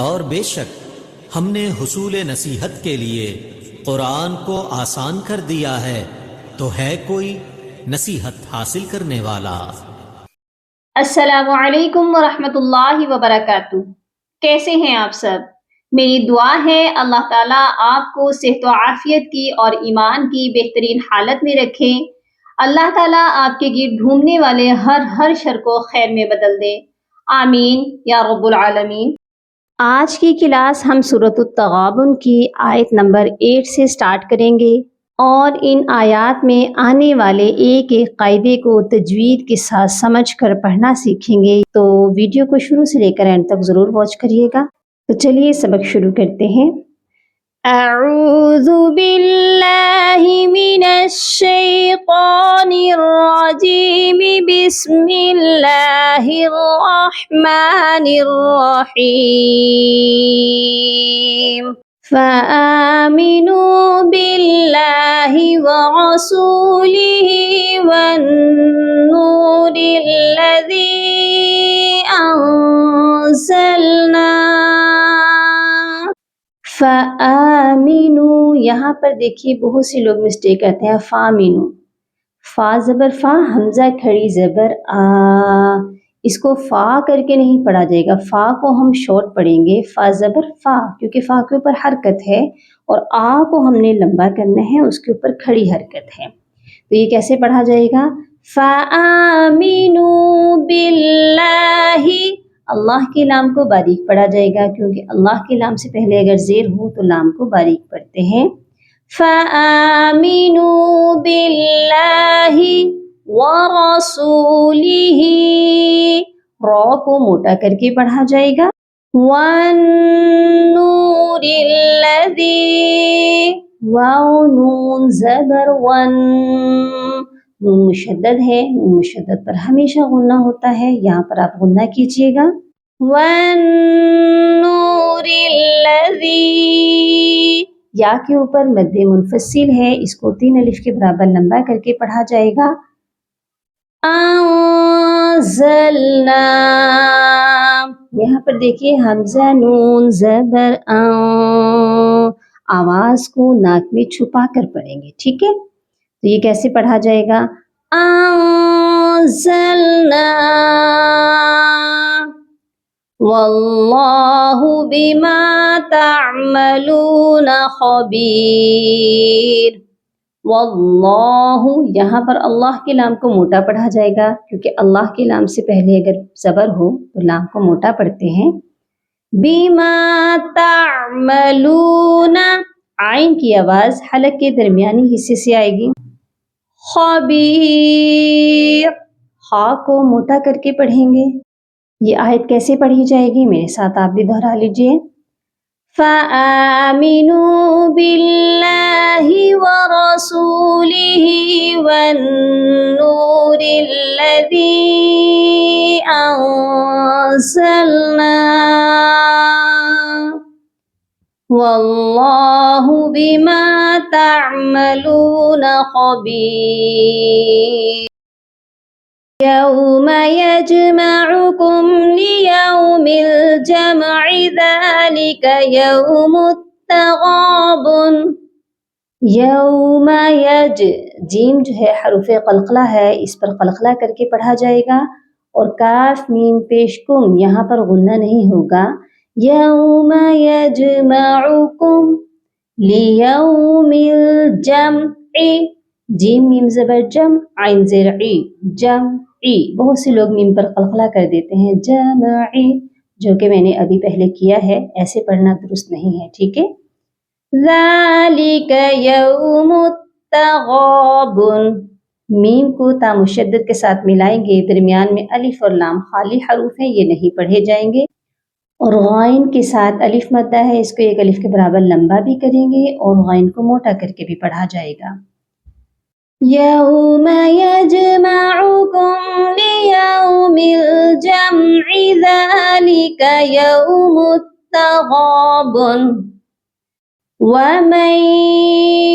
اور بے شک ہم نے حصول نصیحت کے لیے قرآن کو آسان کر دیا ہے، تو ہے کوئی نصیحت حاصل کرنے والا؟ السلام علیکم ورحمۃ اللہ وبرکاتہ۔ کیسے ہیں آپ سب؟ میری دعا ہے اللہ تعالیٰ آپ کو صحت و عافیت کی اور ایمان کی بہترین حالت میں رکھے۔ اللہ تعالیٰ آپ کے گرد گھومنے والے ہر شر کو خیر میں بدل دے، آمین یا رب العالمین۔ آج کی کلاس ہم سورۃ التغابن کی آیت نمبر 8 سے سٹارٹ کریں گے اور ان آیات میں آنے والے ایک ایک قاعدے کو تجوید کے ساتھ سمجھ کر پڑھنا سیکھیں گے۔ تو ویڈیو کو شروع سے لے کر اینڈ تک ضرور واچ کریے گا۔ تو چلیے سبق شروع کرتے ہیں۔ اعوذ باللہ من الشیطان الرجیم، بسم اللہ الرحمن الرحیم۔ فآمنوا باللہ ورسولہ والنور الذی انزلنا۔ فآمنوا، یہاں پر دیکھیے بہت سے لوگ مسٹیک کرتے ہیں۔ فامنوا، فا زبر فا، حمزہ کھڑی زبر آ، اس کو فا کر کے نہیں پڑھا جائے گا، فا کو ہم شارٹ پڑھیں گے، فا زبر فا، کیونکہ فا کے اوپر حرکت ہے، اور آ کو ہم نے لمبا کرنا ہے، اس کے اوپر کھڑی حرکت ہے۔ تو یہ کیسے پڑھا جائے گا؟ فآمنوا باللہ، اللہ کے لام کو باریک پڑھا جائے گا، کیونکہ اللہ کے لام سے پہلے اگر زیر ہو تو لام کو باریک پڑھتے ہیں۔ فآمنوا باللہ ورسولہ، را کو موٹا کر کے پڑھا جائے گا۔ والنور الذی، واو نون زبر ون، نون مشدد ہے، نون مشدد پر ہمیشہ غنہ ہوتا ہے، یہاں پر آپ غنہ کیجئے گا۔ والنور الذی، یا کے اوپر مد منفصل ہے، اس کو 3 الف کے برابر لمبا کر کے پڑھا جائے گا۔ انزلنا، یہاں پر دیکھیے حمزہ نون زبر آواز کو ناک میں چھپا کر پڑھیں گے، ٹھیک ہے؟ تو یہ کیسے پڑھا جائے گا؟ انزلنا واللہ بما تعملون خبیر۔ واللہ، یہاں پر اللہ کے لام کو موٹا پڑھا جائے گا، کیونکہ اللہ کے لام سے پہلے اگر زبر ہو تو لام کو موٹا پڑھتے ہیں۔ بما تعملون، عین کی آواز حلق کے درمیانی حصے سے آئے گی۔ خبیر، خا کو موٹا کر کے پڑھیں گے۔ یہ آیت کیسے پڑھی جائے گی؟ میرے ساتھ آپ بھی دہرا لیجئے۔ فآمنوا باللہ ورسولہ والنور الذی انزلنا واللہ بما تعملون خبیر۔ یوم یجمعکم لیوم الجمع ذلک یوم التغابن۔ یوم یج، جیم جو ہے حروف قلقلہ ہے، اس پر قلقلہ کر کے پڑھا جائے گا، اور کاف میم پیش کم، یہاں پر غنہ نہیں ہوگا۔ یوم یجمعکم لیوم الجمع، جیم میم زبر جم، عین زیر عی، جمعی۔ بہت سے لوگ میم پر قلقلہ کر دیتے ہیں، جمعی، جو کہ میں نے ابھی پہلے کیا ہے، ایسے پڑھنا درست نہیں ہے، ٹھیک ہے؟ ذالک یوم التغابن، میم کو تا مشدد کے ساتھ ملائیں گے، درمیان میں الف اور لام خالی حروف ہیں، یہ نہیں پڑھے جائیں گے، اور غائن کے ساتھ الف مدہ ہے، اس کو 1 الف کے برابر لمبا بھی کریں گے، اور غائن کو موٹا کر کے بھی پڑھا جائے گا۔ یوم یجمعکم لیوم الجمع ذلک یوم التغابن۔ وَمَن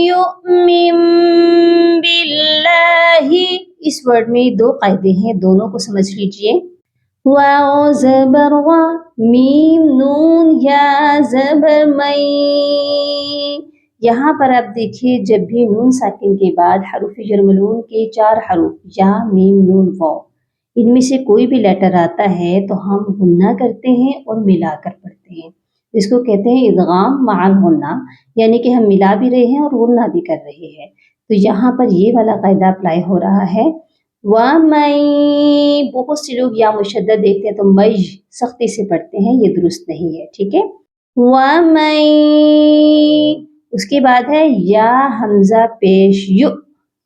يُؤْمِن بِاللَّهِ، اس ورڈ میں 2 قاعدے ہیں، دونوں کو سمجھ لیجئے۔ واو زبر وا، میم نون یا زبر مئی. یہاں پر آپ دیکھیے جب بھی نون ساکن کے بعد حروف جر ملون کے 4 حروف یا میم نون واو ان میں سے کوئی بھی لیٹر آتا ہے تو ہم غنہ کرتے ہیں اور ملا کر پڑھتے ہیں. اس کو کہتے ہیں ادغام مع الغنہ، یعنی کہ ہم ملا بھی رہے ہیں اور غنہ بھی کر رہے ہیں. تو یہاں پر یہ والا قاعدہ اپلائی ہو رہا ہے. وَمَن، بہت سے لوگ یا مشدد دیکھتے ہیں تو مَیْ سختی سے پڑھتے ہیں، یہ درست نہیں ہے. ٹھیک ہے. وَمَن، اس کے بعد ہے یا حمزہ پیش یو،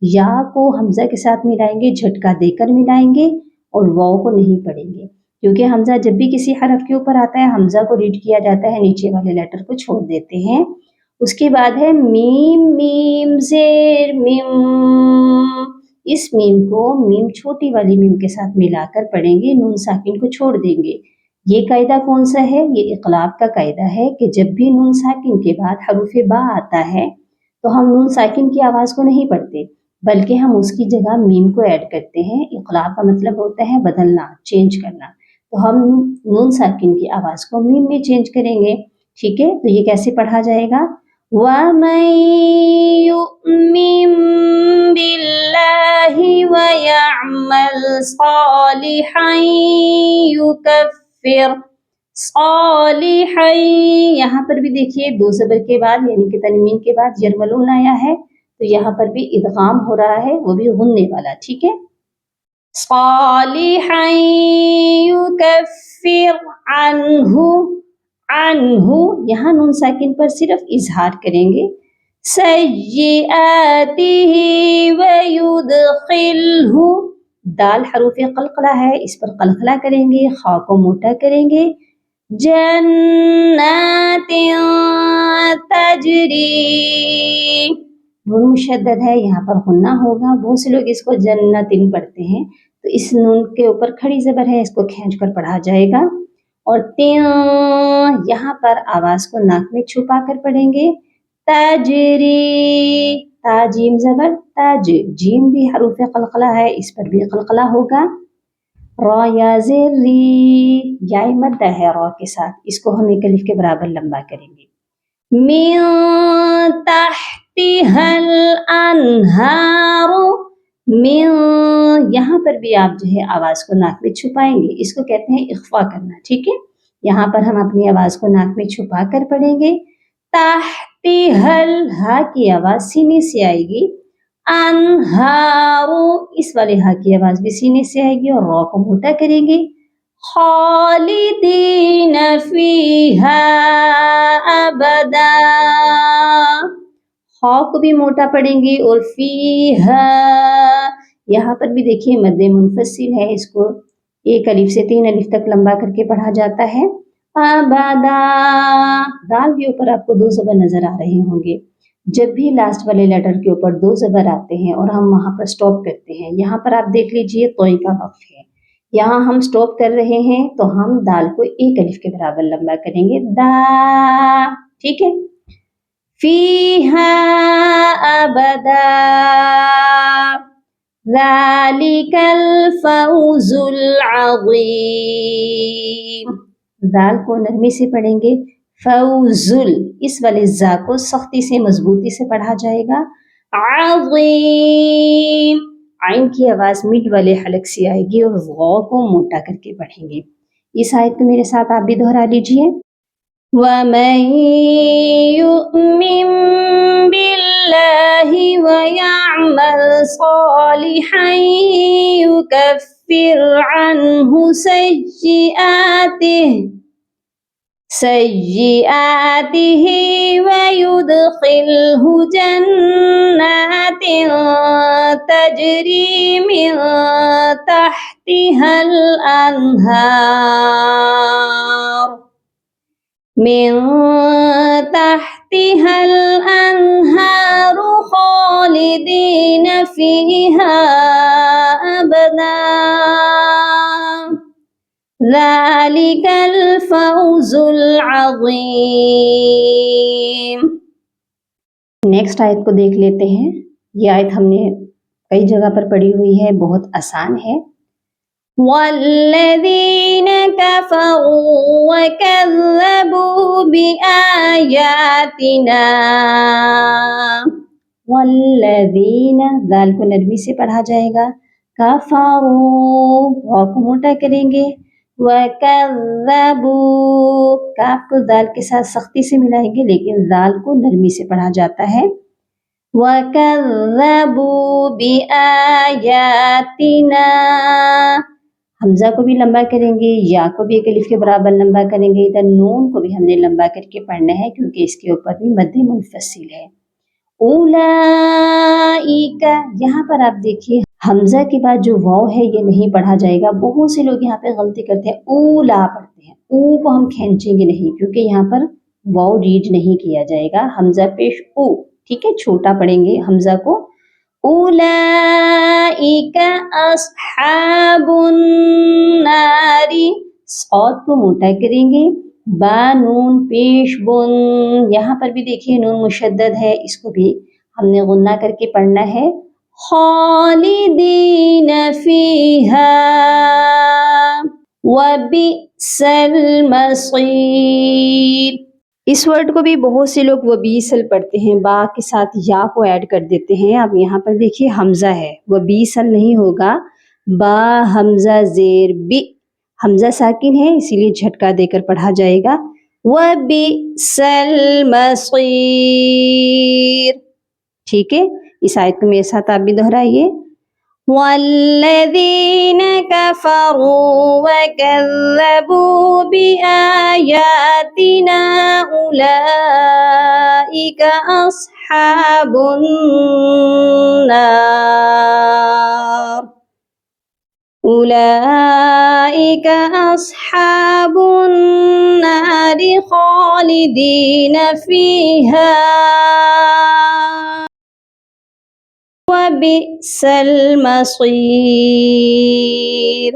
یا کو حمزہ کے ساتھ ملائیں گے، جھٹکا دے کر ملائیں گے اور واو کو نہیں پڑھیں گے، کیونکہ حمزہ جب بھی کسی حرف کے اوپر آتا ہے حمزہ کو ریڈ کیا جاتا ہے، نیچے والے لیٹر کو چھوڑ دیتے ہیں. اس کے بعد ہے میم میم زیر میم، اس میم کو میم چھوٹی والی میم کے ساتھ ملا کر پڑھیں گے، نون ساکن کو چھوڑ دیں گے. یہ قاعدہ کون سا ہے؟ یہ اقلاب کا قاعدہ ہے کہ جب بھی نون ساکن کے بعد حروف با آتا ہے تو ہم نون ساکن کی آواز کو نہیں پڑھتے بلکہ ہم اس کی جگہ میم کو ایڈ کرتے ہیں. اقلاب کا مطلب ہوتا ہے بدلنا، چینج کرنا. تو ہم نون ساکن کی آواز کو میم میں چینج کریں گے. ٹھیک ہے. تو یہ کیسے پڑھا جائے گا؟ وَمَن يُؤْمِن بِاللَّهِ وَيَعْمَلْ صَالِحًا يُكَفِّرْ صالحًا، یہاں پر بھی دیکھیے دو زبر کے بعد یعنی کہ تنوین کے بعد یرملون آیا ہے تو یہاں پر بھی ادغام ہو رہا ہے، وہ بھی غننے والا. ٹھیک ہے. صالحًا يُكَفِّرْ عَنْهُ، عنہ یہاں نون ساکن پر صرف اظہار کریں گے. سیئاتہ ویدخلہ، دال حروف قلقلہ ہے، اس پر قلقلہ کریں گے، خا کو موٹا کریں گے. جنات تجری، نون مشدد ہے یہاں پر غنہ ہوگا. بہت سے لوگ اس کو جنتن پڑھتے ہیں تو اس نون کے اوپر کھڑی زبر ہے، اس کو کھینچ کر پڑھا جائے گا. اور یہاں پر آواز کو ناک میں چھپا کر پڑھیں گے. تجری، تا جیم زبر تاج، جیم بھی حروف قلقلہ ہے، اس پر بھی قلقلہ ہوگا. را یا زیر ری، یا مدہ ہے را کے ساتھ، اس کو ہم ایک الف کے برابر لمبا کریں گے. من تحتها الانہار، من، یہاں پر بھی آپ جو ہے آواز کو ناک میں چھپائیں گے، اس کو کہتے ہیں اخفا کرنا. ٹھیک ہے. یہاں پر ہم اپنی آواز کو ناک میں چھپا کر پڑھیں گے. تحتها، ہا کی آواز سینے سے آئے گی. انہار، اس والے ہا کی آواز بھی سینے سے آئے گی اور را کو موٹا کریں گے. خالدین فیہا ابدا، خا کو بھی موٹا پڑیں گے اور فیہا، یہاں پر بھی دیکھیے مد منفصل ہے، اس کو ایک الف سے 3 الف تک لمبا کر کے پڑھا جاتا ہے. ابدا، دال کے اوپر آپ کو 2 زبر نظر آ رہے ہوں گے. جب بھی لاسٹ والے لیٹر کے اوپر 2 زبر آتے ہیں اور ہم وہاں پر سٹاپ کرتے ہیں، یہاں پر آپ دیکھ لیجئے توئی کا وقف ہے، یہاں ہم سٹاپ کر رہے ہیں تو ہم دال کو 1 الف کے برابر لمبا کریں گے. دا، ٹھیک ہے. فیہا ابدا ذالک الفوز العظیم، ذال کو نرمی سے پڑھیں گے. فوزل، اس والے زا کو سختی سے مضبوطی سے پڑھا جائے گا. عظیم، عین کی آواز مڈ والے حلق سے آئے گی اور غا کو موٹا کر کے پڑھیں گے. اس آیت کو میرے ساتھ آپ بھی دہرا لیجئے. وَمَن يُؤْمِن بِاللَّهِ وَيَعْمَلْ صَالِحًا يُكَفِّرْ عَنْهُ سَيِّئَاتِهِ وَيُدْخِلْهُ جَنَّاتٍ تَجْرِي مِن تَحْتِهَا الْأَنْهَارُ، من تحتها الأنهار خالدين فيها أبدا ذلك الفوز العظیم. نیکسٹ آیت کو دیکھ لیتے ہیں. یہ آیت ہم نے کئی جگہ پر پڑھی ہوئی ہے، بہت آسان ہے. والذین کفروا وکذبوا بآیاتنا، والذین، ذال کو نرمی سے پڑھا جائے گا، کفروا، واو کو موٹا کریں گے، وکذبوا، کاف کو ذال کے ساتھ سختی سے ملائیں گے لیکن ذال کو نرمی سے پڑھا جاتا ہے، وَكَذَّبُوا بِآيَاتِنَا، حمزہ کو بھی لمبا کریں گے، یا کو بھی ایک الف کے برابر لمبا کریں گے، ادھر نون کو بھی ہم نے لمبا کر کے پڑھنا ہے کیونکہ اس کے اوپر بھی مد منفصل ہے۔ اولئک، یہاں پر آپ دیکھیے حمزہ کے بعد جو واو ہے یہ نہیں پڑھا جائے گا۔ بہت سے لوگ یہاں پہ غلطی کرتے ہیں، اولا پڑھتے ہیں، او کو ہم کھینچیں گے نہیں کیونکہ یہاں پر واو ریڈ نہیں کیا جائے گا، حمزہ پیش او، ٹھیک ہے، چھوٹا پڑھیں گے حمزہ کو۔ اولئک اصحاب النار، صاد کو موٹا کریں گے، با نون پیش بن، یہاں پر بھی دیکھیے نون مشدد ہے، اس کو بھی ہم نے غنہ کر کے پڑھنا ہے، خالدین فیہا وبئس المصیر، اس ورڈ کو بھی بہت سے لوگ وبیسل پڑھتے ہیں، با کے ساتھ یا کو ایڈ کر دیتے ہیں۔ اب یہاں پر دیکھیے حمزہ ہے، وبیسل نہیں ہوگا، با حمزہ زیر بی، حمزہ ساکن ہے اسی لیے جھٹکا دے کر پڑھا جائے گا، وبئس المصیر، ٹھیک ہے۔ اس آیت کو میرے ساتھ آپ بھی دہرائیے، والذین کفروا وکذبوا بآیاتنا اولئک اصحاب النار، اولئک اصحاب النار خالدین فیہا وبئس المصیر۔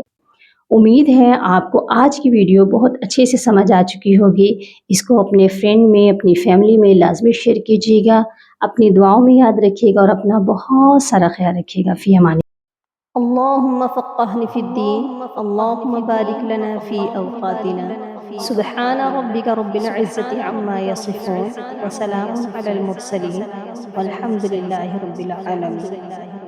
امید ہے آپ کو آج کی ویڈیو بہت اچھے سے سمجھ آ چکی ہوگی۔ اس کو اپنے فرینڈ میں، اپنی فیملی میں لازمی شیئر کیجیے گا، اپنی دعاؤں میں یاد رکھیے گا اور اپنا بہت سارا خیال رکھیے گا۔ فی امان اللہم فقہنا فی الدین، اللہم بارک لنا فی اوقاتنا، سبحان ربک رب العزت عما یصفون، وسلام علی المرسلین، والحمد للہ رب العالمین۔